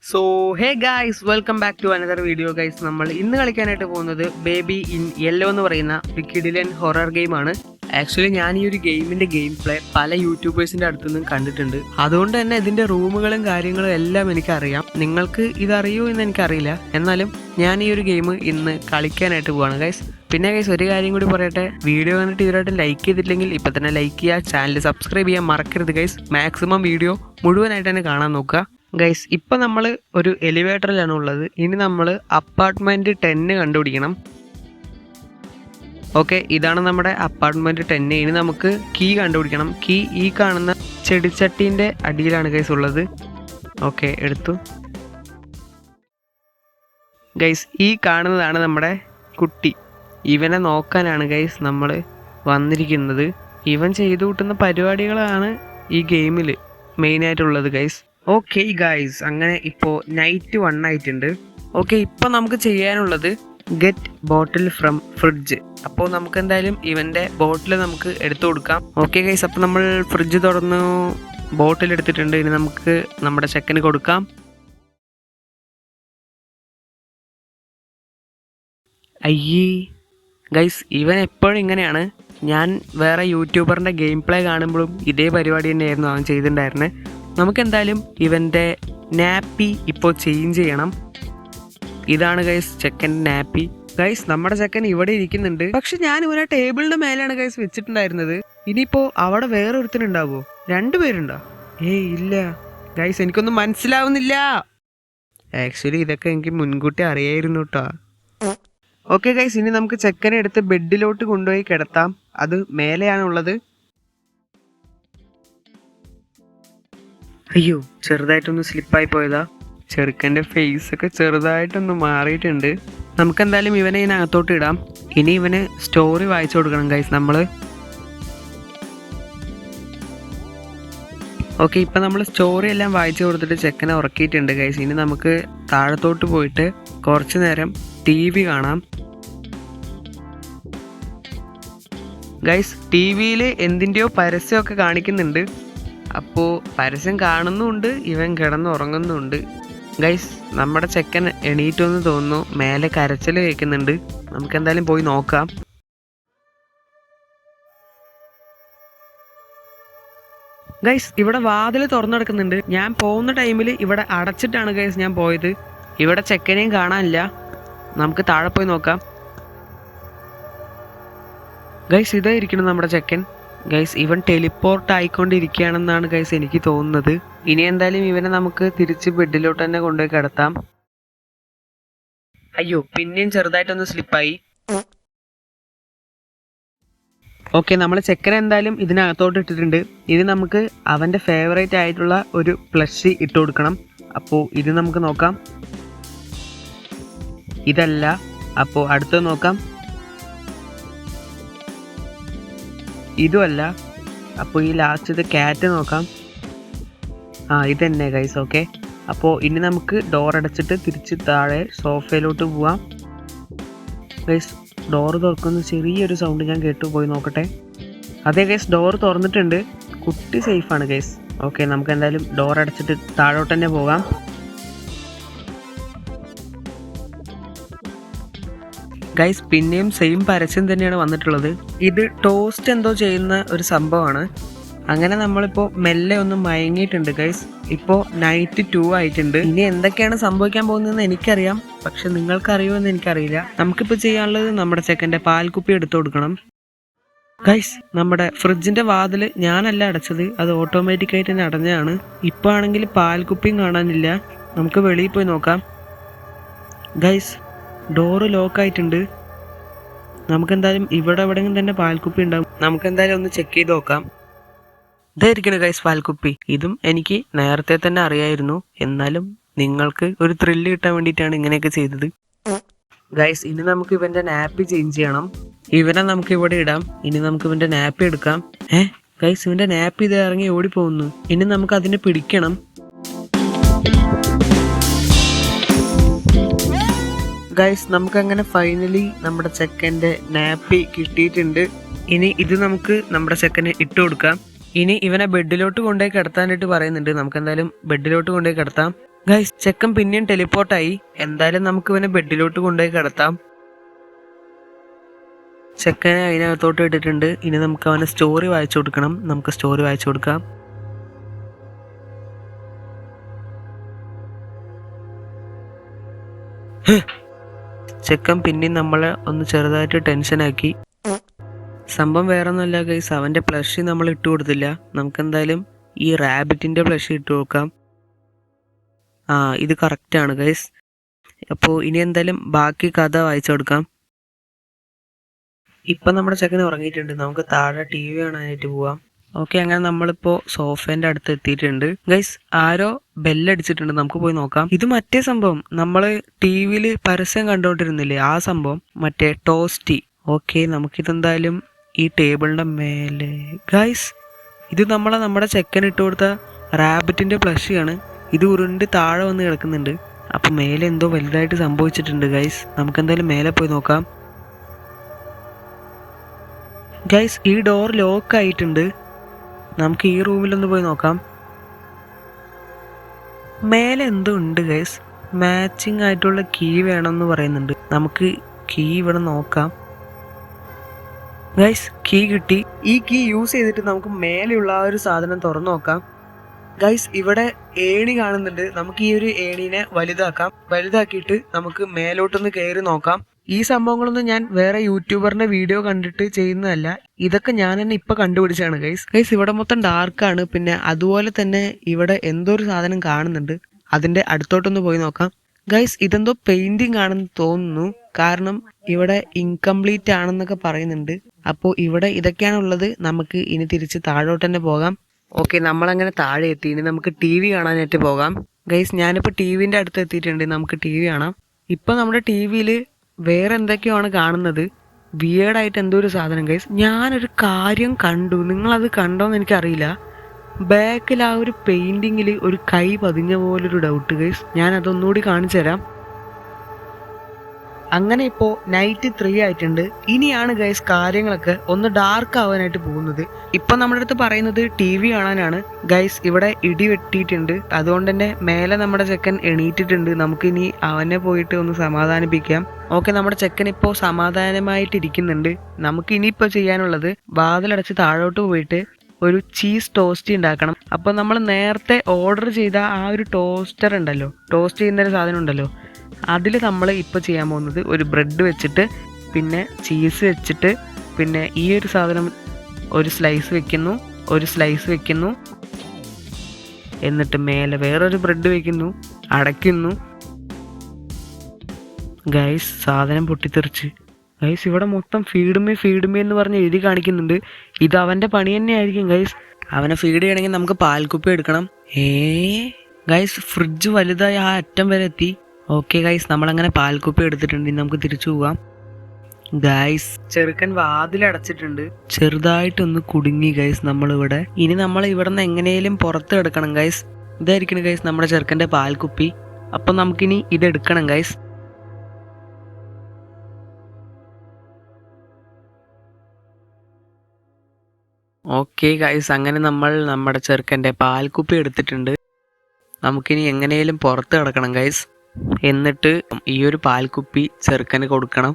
So hey guys, welcome back to another video guys. നമ്മൾ ഇന്ന് കളിക്കാനായിട്ട് പോകുന്നത് ബേബി ഇൻ യെല്ലോ എന്ന് പറയുന്ന ഒരു കിഡിലൻ ഹൊറർ ഗെയിമാണ്. ആക്ച്വലി ഞാൻ ഈ ഒരു ഗെയിമിന്റെ ഗെയിം പ്ലേ പല യൂട്യൂബേഴ്സിന്റെ അടുത്തുനിന്നും കണ്ടിട്ടുണ്ട്. അതുകൊണ്ട് തന്നെ ഇതിന്റെ റൂമുകളും കാര്യങ്ങളും എല്ലാം എനിക്കറിയാം. നിങ്ങൾക്ക് ഇതറിയോ എന്ന് എനിക്കറിയില്ല. എന്നാലും ഞാൻ ഈ ഒരു ഗെയിം ഇന്ന് കളിക്കാനായിട്ട് പോവാണ് ഗൈസ്. പിന്നെ ഗൈസ്, ഒരു കാര്യം കൂടി പറയട്ടെ, വീഡിയോ കണ്ടിട്ട് ഇതുവരായിട്ട് ലൈക്ക് ചെയ്തിട്ടില്ലെങ്കിൽ ഇപ്പം തന്നെ ലൈക്ക് ചെയ്യുക, ചാനൽ സബ്സ്ക്രൈബ് ചെയ്യാൻ മറക്കരുത് ഗൈസ്. മാക്സിമം വീഡിയോ മുഴുവനായിട്ട് തന്നെ കാണാൻ നോക്കുക ഗൈസ്. ഇപ്പം നമ്മൾ ഒരു എലിവേറ്ററിലാണ് ഉള്ളത്. ഇനി നമ്മൾ അപ്പാർട്ട്മെൻറ്റ് 10 കണ്ടുപിടിക്കണം. ഓക്കെ, ഇതാണ് നമ്മുടെ അപ്പാർട്ട്മെൻറ്റ് 10. ഇനി നമുക്ക് കീ കണ്ടുപിടിക്കണം. കീ ഈ കാണുന്ന ചെടിച്ചട്ടീൻ്റെ അടിയിലാണ് ഗൈസ് ഉള്ളത്. ഓക്കെ, എടുത്തു ഗൈസ്. ഈ കാണുന്നതാണ് നമ്മുടെ കുട്ടി. ഇവനെ നോക്കാനാണ് ഗൈസ് നമ്മൾ വന്നിരിക്കുന്നത്. ഇവൻ ചെയ്തു കൂട്ടുന്ന പരിപാടികളാണ് ഈ ഗെയിമിൽ മെയിനായിട്ടുള്ളത് ഗൈസ്. ഓക്കെ ഗൈസ്, അങ്ങനെ ഇപ്പോൾ നൈറ്റ് 1 ആയിട്ടുണ്ട്. ഓക്കെ, ഇപ്പോൾ നമുക്ക് ചെയ്യാനുള്ളത് ഗെറ്റ് ബോട്ടിൽ ഫ്രം ഫ്രിഡ്ജ്. അപ്പോൾ നമുക്ക് എന്തായാലും ഇവൻ്റെ ബോട്ടിൽ നമുക്ക് എടുത്തു കൊടുക്കാം. ഓക്കെ ഗൈസ്, അപ്പോൾ നമ്മൾ ഫ്രിഡ്ജ് തുറന്നു ബോട്ടിൽ എടുത്തിട്ടുണ്ട്. ഇനി നമുക്ക് നമ്മുടെ ചെക്കന് കൊടുക്കാം. അയ്യേ ഗൈസ്, ഇവൻ എപ്പോഴും ഇങ്ങനെയാണ്. ഞാൻ വേറെ യൂട്യൂബറിൻ്റെ ഗെയിം പ്ലേ കാണുമ്പോഴും ഇതേ പരിപാടി തന്നെയായിരുന്നു അവൻ ചെയ്തിട്ടുണ്ടായിരുന്നത്. നമുക്കെന്തായാലും ഇവൻ്റെ നാപ്പി ഇപ്പോൾ ചേഞ്ച് ചെയ്യണം. ഇതാണ് ഗൈസ് ചെക്കൻ്റെ നാപ്പി. ഗൈസ്, നമ്മുടെ ചെക്കൻ ഇവിടെ ഇരിക്കുന്നുണ്ട്. പക്ഷെ ഞാൻ ഇവനെ ടേബിളിൻ്റെ മേലെയാണ് ഗൈസ് വെച്ചിട്ടുണ്ടായിരുന്നത്. ഇനിയിപ്പോൾ അവിടെ വേറെ ഒരുത്തനുണ്ടാവുമോ? 2 പേരുണ്ടോ? ഇല്ല ഗൈസ്, എനിക്കൊന്നും മനസ്സിലാവുന്നില്ല. ആക്ച്വലി ഇതൊക്കെ എനിക്ക് മുൻകൂട്ടി അറിയായിരുന്നു കേട്ടോ. ഓക്കെ ഗൈസ്, ഇനി നമുക്ക് ചെക്കനെ എടുത്ത് ബെഡിലോട്ട് കൊണ്ടുപോയി കിടത്താം. അത് മേലെയാണുള്ളത്. അയ്യോ, ചെറുതായിട്ടൊന്ന് സ്ലിപ്പായി പോയതാ. ചെറുക്കൻ്റെ ഫേസൊക്കെ ചെറുതായിട്ടൊന്ന് മാറിയിട്ടുണ്ട്. നമുക്കെന്തായാലും ഇവനെ ഇതിനകത്തോട്ട് ഇടാം. ഇനി ഇവന് സ്റ്റോറി വായിച്ചു കൊടുക്കണം ഗൈസ് നമ്മൾ. ഓക്കെ, ഇപ്പം നമ്മൾ സ്റ്റോറി എല്ലാം വായിച്ചു കൊടുത്തിട്ട് ചെക്കനെ ഉറക്കിയിട്ടുണ്ട് ഗൈസ്. ഇനി നമുക്ക് താഴത്തോട്ട് പോയിട്ട് കുറച്ച് നേരം TV കാണാം. ഗൈസ്, TV-യിൽ എന്തിൻ്റെയോ പരസ്യമൊക്കെ കാണിക്കുന്നുണ്ട്. അപ്പോൾ പരസ്യം കാണുന്നുമുണ്ട്, ഇവൻ കിടന്നുറങ്ങുന്നുമുണ്ട്. ഗൈസ്, നമ്മുടെ ചെക്കൻ എണീറ്റൊന്ന് തോന്നുന്നു. മേലെ കരച്ചിൽ കേൾക്കുന്നുണ്ട്. നമുക്കെന്തായാലും പോയി നോക്കാം. ഗൈസ്, ഇവിടെ വാതിൽ തുറന്നു കിടക്കുന്നുണ്ട്. ഞാൻ പോകുന്ന ടൈമിൽ ഇവിടെ അടച്ചിട്ടാണ് ഗൈസ് ഞാൻ പോയത്. ഇവിടെ ചെക്കനെയും കാണാനില്ല. നമുക്ക് താഴെ പോയി നോക്കാം. ഗൈസ്, ഇതായിരിക്കണം നമ്മുടെ ചെക്കൻ. ഗൈസ്, ഇവൻ ടെലിപ്പോർട്ട് ആയിക്കൊണ്ടിരിക്കുകയാണെന്നാണ് ഗൈസ് എനിക്ക് തോന്നുന്നത്. ഇനി എന്തായാലും ഇവനെ നമുക്ക് തിരിച്ച് ബെഡിലോട്ട് തന്നെ കൊണ്ടുപോയി കിടത്താം. അയ്യോ, പിന്നെയും ചെറുതായിട്ടൊന്ന് സ്ലിപ്പായി. ഓക്കെ, നമ്മൾ ചെക്കനെ എന്തായാലും ഇതിനകത്തോട്ട് ഇട്ടിട്ടുണ്ട്. ഇനി നമുക്ക് അവൻ്റെ ഫേവറേറ്റ് ആയിട്ടുള്ള ഒരു പ്ലഷ് ഇട്ട് കൊടുക്കണം. അപ്പോൾ ഇത് നമുക്ക് നോക്കാം. ഇതല്ല, അപ്പോൾ അടുത്തത് നോക്കാം. ഇതുമല്ല, അപ്പോൾ ഈ ലാസ്റ്റത്തെ ക്യാറ്റ് നോക്കാം. ഇത് തന്നെ ഗൈസ്. ഓക്കെ, അപ്പോൾ ഇനി നമുക്ക് ഡോർ അടച്ചിട്ട് തിരിച്ച് താഴെ സോഫയിലോട്ട് പോവാം. ഗൈസ്, ഡോർ തുറക്കുന്ന ചെറിയൊരു സൗണ്ട് ഞാൻ കേട്ടു. പോയി നോക്കട്ടെ. അതെ ഗൈസ്, ഡോർ തുറന്നിട്ടുണ്ട്. കുട്ടി സേഫാണ് ഗൈസ്. ഓക്കെ, നമുക്ക് എന്തായാലും ഡോർ അടച്ചിട്ട് താഴോട്ട് തന്നെ പോകാം. ഗൈസ്, പിന്നെയും സെയിം പരസ്യം തന്നെയാണ് വന്നിട്ടുള്ളത്. ഇത് ടോസ്റ്റ് എന്തോ ചെയ്യുന്ന ഒരു സംഭവമാണ്. അങ്ങനെ നമ്മളിപ്പോൾ മെല്ലെ ഒന്ന് മയങ്ങിയിട്ടുണ്ട് ഗൈസ്. ഇപ്പോൾ നൈറ്റ് 2 ആയിട്ടുണ്ട്. ഇനി എന്തൊക്കെയാണ് സംഭവിക്കാൻ പോകുന്നതെന്ന് എനിക്കറിയാം, പക്ഷെ നിങ്ങൾക്കറിയുമോ എന്ന് എനിക്കറിയില്ല. നമുക്കിപ്പോൾ ചെയ്യാനുള്ളത് നമ്മുടെ ചെക്കൻ്റെ പാൽക്കുപ്പി എടുത്തു കൊടുക്കണം. ഗൈസ്, നമ്മുടെ ഫ്രിഡ്ജിൻ്റെ വാതിൽ ഞാനല്ല അടച്ചത്, അത് ഓട്ടോമാറ്റിക്കായിട്ട് തന്നെ അടഞ്ഞതാണ്. ഇപ്പോൾ ആണെങ്കിൽ പാൽക്കുപ്പിയും കാണാനില്ല. നമുക്ക് വെളിയിൽ പോയി നോക്കാം. ഗൈസ്, ഡോറ് ലോക്കായിട്ടുണ്ട്. നമുക്കെന്തായാലും ഇവിടെ എവിടെയെങ്കിലും തന്നെ പാൽക്കുപ്പി ഉണ്ടാവും. നമുക്കെന്തായാലും ഒന്ന് ചെക്ക് ചെയ്ത് നോക്കാം. ഇതായിരിക്കണം ഗൈസ് പാൽക്കുപ്പി. ഇതും എനിക്ക് നേരത്തെ തന്നെ അറിയായിരുന്നു. എന്നാലും നിങ്ങൾക്ക് ഒരു ത്രില്ല് കിട്ടാൻ വേണ്ടിയിട്ടാണ് ഇങ്ങനെയൊക്കെ ചെയ്തത്. ഗൈസ്, ഇനി നമുക്ക് ഇവൻ്റെ നാപ്പി ചേഞ്ച് ചെയ്യണം. ഇവനെ നമുക്ക് ഇവിടെ ഇടാം. ഇനി നമുക്ക് ഇവൻ്റെ നാപ്പി എടുക്കാം. ഗൈസ്, ഇവൻ്റെ നാപ്പി ഇത് ഇറങ്ങി ഓടിപ്പോകുന്നു. ഇനി നമുക്ക് അതിനെ പിടിക്കണം. ഗൈസ്, നമുക്കങ്ങനെ ഫൈനലി നമ്മുടെ ചെക്കൻ്റെ നാപ്പി കിട്ടിയിട്ടുണ്ട്. ഇനി ഇത് നമുക്ക് നമ്മുടെ ചെക്കന് ഇട്ട് കൊടുക്കാം. ഇനി ഇവനെ ബെഡിലോട്ട് കൊണ്ടുപോയി കിടത്താനായിട്ട് പറയുന്നുണ്ട്. നമുക്കെന്തായാലും ബെഡിലോട്ട് കൊണ്ടുപോയി കിടത്താം. ഗൈസ് ചെക്കൻ പിന്നെയും ടെലിപ്പോർട്ടായി. എന്തായാലും നമുക്ക് ഇവനെ ബെഡിലോട്ട് കൊണ്ടുപോയി കിടത്താം. ചെക്കനെ അതിനകത്തോട്ട് ഇട്ടിട്ടുണ്ട്. ഇനി നമുക്ക് അവനെ സ്റ്റോറി വായിച്ചു കൊടുക്കണം. നമുക്ക് സ്റ്റോറി വായിച്ചു കൊടുക്കാം. ചെക്കൻ പിന്നെയും നമ്മളെ ഒന്ന് ചെറുതായിട്ട് ടെൻഷനാക്കി. സംഭവം വേറെ ഒന്നുമല്ല ഗൈസ്, അവൻ്റെ പ്ലഷ് നമ്മൾ ഇട്ട് കൊടുത്തില്ല. നമുക്കെന്തായാലും ഈ റാബിറ്റിൻ്റെ പ്ലഷ് ഇട്ട് കൊടുക്കാം. ഇത് കറക്റ്റാണ് ഗൈസ്. അപ്പോൾ ഇനി എന്തായാലും ബാക്കി കഥ വായിച്ചു കൊടുക്കാം. ഇപ്പം നമ്മുടെ ചെക്കൻ ഉറങ്ങിയിട്ടുണ്ട്. നമുക്ക് താഴെ ടി വി കാണാനായിട്ട് പോവാം. ഓക്കെ, അങ്ങനെ നമ്മളിപ്പോൾ സോഫേൻ്റെ അടുത്ത് എത്തിയിട്ടുണ്ട്. ഗൈസ് ആരോ ബെല്ലടിച്ചിട്ടുണ്ട്, നമുക്ക് പോയി നോക്കാം. ഇത് മറ്റേ സംഭവം നമ്മൾ ടി വിയിൽ പരസ്യം കണ്ടുകൊണ്ടിരുന്നില്ലേ, ആ സംഭവം, മറ്റേ ടോസ്റ്റി. ഓക്കെ, നമുക്കിതെന്തായാലും ഈ ടേബിളിൻ്റെ മേലെ. ഗൈസ് ഇത് നമ്മുടെ ചെക്കൻ ഇട്ട് കൊടുത്ത റാബിറ്റിൻ്റെ പ്ലഷിയാണ്. ഇത് ഉരുണ്ട് താഴെ വന്ന് കിടക്കുന്നുണ്ട്. അപ്പം മേലെ എന്തോ വലുതായിട്ട് സംഭവിച്ചിട്ടുണ്ട് ഗൈസ്. നമുക്കെന്തായാലും മേലെ പോയി നോക്കാം. ഗൈസ് ഈ ഡോർ ലോക്ക് ആയിട്ടുണ്ട്. നമുക്ക് ഈ റൂമിലൊന്ന് പോയി നോക്കാം. മേലെ എന്തോ ഉണ്ട് ഗൈസ്. മാച്ചിങ് ആയിട്ടുള്ള കീ വേണമെന്ന് പറയുന്നുണ്ട്. നമുക്ക് കീ ഇവിടെ നോക്കാം. ഗൈസ് കീ കിട്ടി. ഈ കീ യൂസ് ചെയ്തിട്ട് നമുക്ക് മേലെയുള്ള ആ ഒരു സാധനം തുറന്നു നോക്കാം. ഗൈസ് ഇവിടെ ഏണി കാണുന്നുണ്ട്. നമുക്ക് ഈ ഒരു ഏണീനെ വലുതാക്കിയിട്ട് നമുക്ക് മേലോട്ടൊന്ന് കയറി നോക്കാം. ഈ സംഭവങ്ങളൊന്നും ഞാൻ വേറെ യൂട്യൂബറിന്റെ വീഡിയോ കണ്ടിട്ട് ചെയ്യുന്നതല്ല. ഇതൊക്കെ ഞാൻ തന്നെ ഇപ്പൊ കണ്ടുപിടിച്ചാണ് ഗൈസ്. ഇവിടെ മൊത്തം ഡാർക്കാണ്. പിന്നെ അതുപോലെ തന്നെ ഇവിടെ എന്തോ ഒരു സാധനം കാണുന്നുണ്ട്. അതിന്റെ അടുത്തോട്ടൊന്ന് പോയി നോക്കാം. ഗൈസ് ഇതെന്തോ പെയിന്റിംഗ് ആണെന്ന് തോന്നുന്നു. കാരണം ഇവിടെ ഇൻകംപ്ലീറ്റ് ആണെന്നൊക്കെ പറയുന്നുണ്ട്. അപ്പോൾ ഇവിടെ ഇതൊക്കെയാണുള്ളത്. നമുക്ക് ഇനി തിരിച്ച് താഴോട്ട് തന്നെ പോകാം. ഓക്കെ, നമ്മളങ്ങനെ താഴെ എത്തി. ഇനി നമുക്ക് ടി വി കാണാനായിട്ട് പോകാം. ഗൈസ് ഞാനിപ്പോൾ ടി വിൻ്റെ അടുത്ത് എത്തിയിട്ടുണ്ട്. നമുക്ക് ടി വി കാണാം. ഇപ്പം നമ്മുടെ ടി വിയിൽ വേറെ എന്തൊക്കെയാണ് കാണുന്നത്. വിയേർഡായിട്ട് എന്തോ ഒരു സാധനം ഗൈസ്. ഞാനൊരു കാര്യം കണ്ടു. നിങ്ങളത് കണ്ടോന്ന് എനിക്കറിയില്ല. ബാക്കിൽ ആ ഒരു പെയിൻറ്റിങ്ങിൽ ഒരു കൈ പതിഞ്ഞ പോലൊരു ഡൗട്ട് ഗൈസ്. ഞാൻ അതൊന്നുകൂടി കാണിച്ചു തരാം. അങ്ങനെ ഇപ്പോൾ നൈറ്റ് 3 ആയിട്ടുണ്ട്. ഇനിയാണ് ഗൈസ് കാര്യങ്ങളൊക്കെ ഒന്ന് ഡാർക്ക് ആവാനായിട്ട് പോകുന്നത്. ഇപ്പം നമ്മുടെ അടുത്ത് പറയുന്നത് ടി വി കാണാനാണ്. ഗൈസ് ഇവിടെ ഇടി വെട്ടിയിട്ടുണ്ട്. അതുകൊണ്ട് തന്നെ മേലെ നമ്മുടെ ചെക്കൻ എണീറ്റിട്ടുണ്ട്. നമുക്കിനി അവനെ പോയിട്ട് ഒന്ന് സമാധാനിപ്പിക്കാം. ഓക്കെ, നമ്മുടെ ചെക്കൻ ഇപ്പോൾ സമാധാനമായിട്ടിരിക്കുന്നുണ്ട്. നമുക്ക് ഇനിയിപ്പോൾ ചെയ്യാനുള്ളത് വാതിലടച്ച് താഴോട്ട് പോയിട്ട് ഒരു ചീസ് ടോസ്റ്റ് ഉണ്ടാക്കണം. അപ്പോൾ നമ്മൾ നേരത്തെ ഓർഡർ ചെയ്ത ആ ഒരു ടോസ്റ്റർ ഉണ്ടല്ലോ, ടോസ്റ്റ് ചെയ്യുന്നൊരു സാധനം ഉണ്ടല്ലോ, അതിൽ നമ്മൾ ഇപ്പോൾ ചെയ്യാൻ പോകുന്നത് ഒരു ബ്രെഡ് വെച്ചിട്ട് പിന്നെ ചീസ് വെച്ചിട്ട് പിന്നെ ഈ ഒരു സാധനം ഒരു സ്ലൈസ് വെക്കുന്നു, എന്നിട്ട് മേലെ വേറൊരു ബ്രെഡ് വെക്കുന്നു, അടയ്ക്കുന്നു. ഗൈസ് സാധനം പൊട്ടിത്തെറിച്ച്. ഗൈസ് ഇവിടെ മൊത്തം ഫീഡ് മീ എന്ന് പറഞ്ഞ് എഴുതി കാണിക്കുന്നുണ്ട്. ഇത് അവൻ്റെ പണി തന്നെ ആയിരിക്കും ഗൈസ്. അവനെ ഫീഡ് ചെയ്യണമെങ്കിൽ നമുക്ക് പാൽക്കുപ്പി എടുക്കണം. ഗൈസ് ഫ്രിഡ്ജ് വലുതായി ആ അറ്റം വരെ എത്തി. ഓക്കെ ഗൈസ് നമ്മളങ്ങനെ പാൽക്കുപ്പി എടുത്തിട്ടുണ്ട്. ഇനി നമുക്ക് തിരിച്ചു പോവാം. ഗൈസ് ചെറുക്കൻ വാതിലടച്ചിട്ടുണ്ട്. ചെറുതായിട്ടൊന്ന് കുടുങ്ങി ഗൈസ് നമ്മളിവിടെ. ഇനി നമ്മൾ ഇവിടെ നിന്ന് എങ്ങനെയും പുറത്ത് കിടക്കണം ഗൈസ്. ഇതായിരിക്കണം ഗൈസ് നമ്മുടെ ചെറുക്കൻ്റെ പാൽക്കുപ്പി. അപ്പം നമുക്കിനി ഇതെടുക്കണം ഗൈസ്. ഓക്കെ ഗൈസ് അങ്ങനെ നമ്മൾ നമ്മുടെ ചെറുക്കൻ്റെ പാൽക്കുപ്പി എടുത്തിട്ടുണ്ട്. നമുക്കിനി എങ്ങനെയും പുറത്ത് കിടക്കണം ഗൈസ്. എന്നിട്ട് ഈ ഒരു പാൽക്കുപ്പി ചെറുക്കന് കൊടുക്കണം.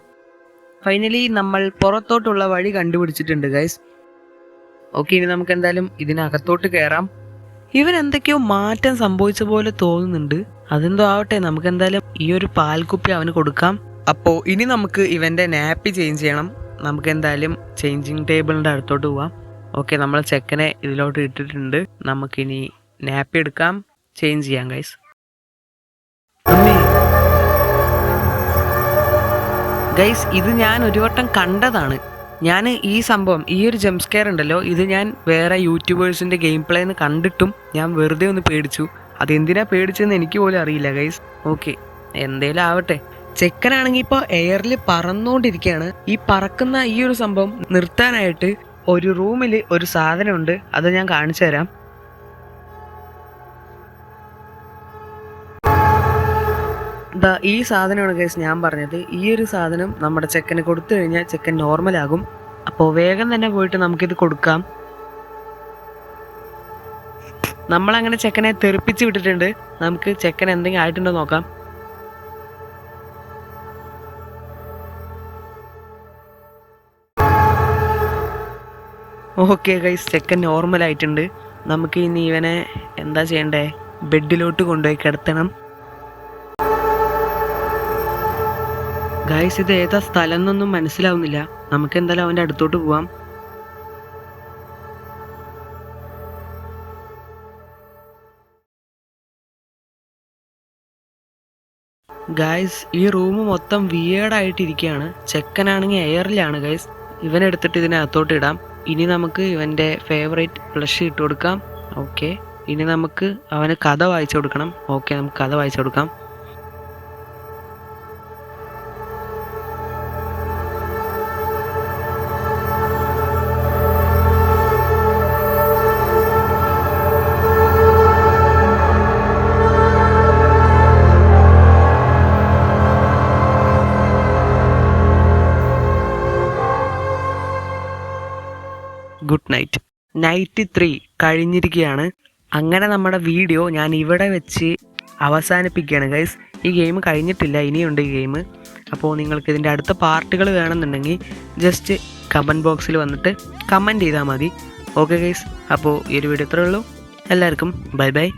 ഫൈനലി നമ്മൾ പുറത്തോട്ടുള്ള വഴി കണ്ടുപിടിച്ചിട്ടുണ്ട് ഗൈസ്. ഓക്കെ, ഇനി നമുക്ക് എന്തായാലും ഇതിനകത്തോട്ട് കയറാം. ഇവൻ എന്തൊക്കെയോ മാറ്റം സംഭവിച്ച പോലെ തോന്നുന്നുണ്ട്. അതെന്തോ ആവട്ടെ, നമുക്ക് എന്തായാലും ഈ ഒരു പാൽക്കുപ്പി അവന് കൊടുക്കാം. അപ്പോൾ ഇനി നമുക്ക് ഇവൻ്റെ നാപ്പി ചേഞ്ച് ചെയ്യണം. നമുക്ക് എന്തായാലും ചേഞ്ചിങ് ടേബിളിൻ്റെ അടുത്തോട്ട് പോവാം. ഓക്കെ, നമ്മൾ ചെക്കനെ ഇതിലോട്ട് ഇട്ടിട്ടുണ്ട്. നമുക്കിനി നാപ്പി എടുക്കാം, ചേഞ്ച് ചെയ്യാം ഗൈസ്. ഗൈസ് ഇത് ഞാൻ ഒരു വട്ടം കണ്ടതാണ്. ഞാൻ ഈ സംഭവം, ഈ ഒരു ജംപ് സ്കെയർ ഉണ്ടല്ലോ, ഇത് ഞാൻ വേറെ യൂട്യൂബേഴ്സിൻ്റെ ഗെയിം പ്ലേന്ന് കണ്ടിട്ടും ഞാൻ വെറുതെ ഒന്ന് പേടിച്ചു. അതെന്തിനാ പേടിച്ചതെന്ന് എനിക്ക് പോലും അറിയില്ല ഗൈസ്. ഓക്കെ, എന്തേലും ആവട്ടെ. ചെക്കനാണെങ്കിൽ ഇപ്പോൾ എയറിൽ പറന്നുകൊണ്ടിരിക്കുകയാണ്. ഈ പറക്കുന്ന ഈ ഒരു സംഭവം നിർത്താനായിട്ട് ഒരു റൂമിൽ ഒരു സാധനമുണ്ട്. അത് ഞാൻ കാണിച്ചു തരാം. ഈ സാധനമാണ് ഗൈസ് ഞാൻ പറഞ്ഞത്. ഈ ഒരു സാധനം നമ്മുടെ ചെക്കന് കൊടുത്തു കഴിഞ്ഞാൽ ചെക്കൻ നോർമലാകും. അപ്പോൾ വേഗം തന്നെ പോയിട്ട് നമുക്കിത് കൊടുക്കാം. നമ്മളങ്ങനെ ചെക്കനെ തെറിപ്പിച്ച് വിട്ടിട്ടുണ്ട്. നമുക്ക് ചെക്കൻ എന്തെങ്കിലും ആയിട്ടുണ്ടോ നോക്കാം. ഓക്കെ ഗൈസ്, ചെക്കൻ നോർമലായിട്ടുണ്ട്. നമുക്ക് ഇനി ഇവനെ എന്താ ചെയ്യണ്ടേ, ബെഡിലോട്ട് കൊണ്ടുപോയി കിടത്തണം. ഗൈസ്, ഇത് ഏതാ സ്ഥലം എന്നൊന്നും മനസ്സിലാവുന്നില്ല. നമുക്ക് എന്തായാലും അവൻ്റെ അടുത്തോട്ട് പോവാം. ഗൈസ്, ഈ റൂം മൊത്തം വിയേർഡായിട്ടിരിക്കുകയാണ്. ചെക്കനാണെങ്കിൽ എയറിലാണ് ഗൈസ്. ഇവനെടുത്തിട്ട് ഇതിനകത്തോട്ട് ഇടാം. ഇനി നമുക്ക് ഇവൻ്റെ ഫേവറേറ്റ് ബ്ലഷ് ഇട്ട് കൊടുക്കാം. ഓക്കെ, ഇനി നമുക്ക് അവന് കഥ വായിച്ചു കൊടുക്കണം. ഓക്കെ, നമുക്ക് കഥ വായിച്ചു കൊടുക്കാം. Good night. നൈറ്റ് 3 കഴിഞ്ഞിരിക്കുകയാണ്. അങ്ങനെ നമ്മുടെ വീഡിയോ ഞാൻ ഇവിടെ വെച്ച് അവസാനിപ്പിക്കുകയാണ് ഗൈസ്. ഈ ഗെയിം കഴിഞ്ഞിട്ടില്ല, ഇനിയുണ്ട് ഈ ഗെയിം. അപ്പോൾ നിങ്ങൾക്ക് ഇതിൻ്റെ അടുത്ത പാർട്ടുകൾ വേണമെന്നുണ്ടെങ്കിൽ ജസ്റ്റ് കമൻറ്റ് ബോക്സിൽ വന്നിട്ട് കമൻറ്റ് ചെയ്താൽ മതി. ഓക്കെ ഗൈസ്, അപ്പോൾ ഈ ഒരു വീഡിയോ ഇത്രയേ ഉള്ളൂ. എല്ലാവർക്കും ബൈ ബൈ.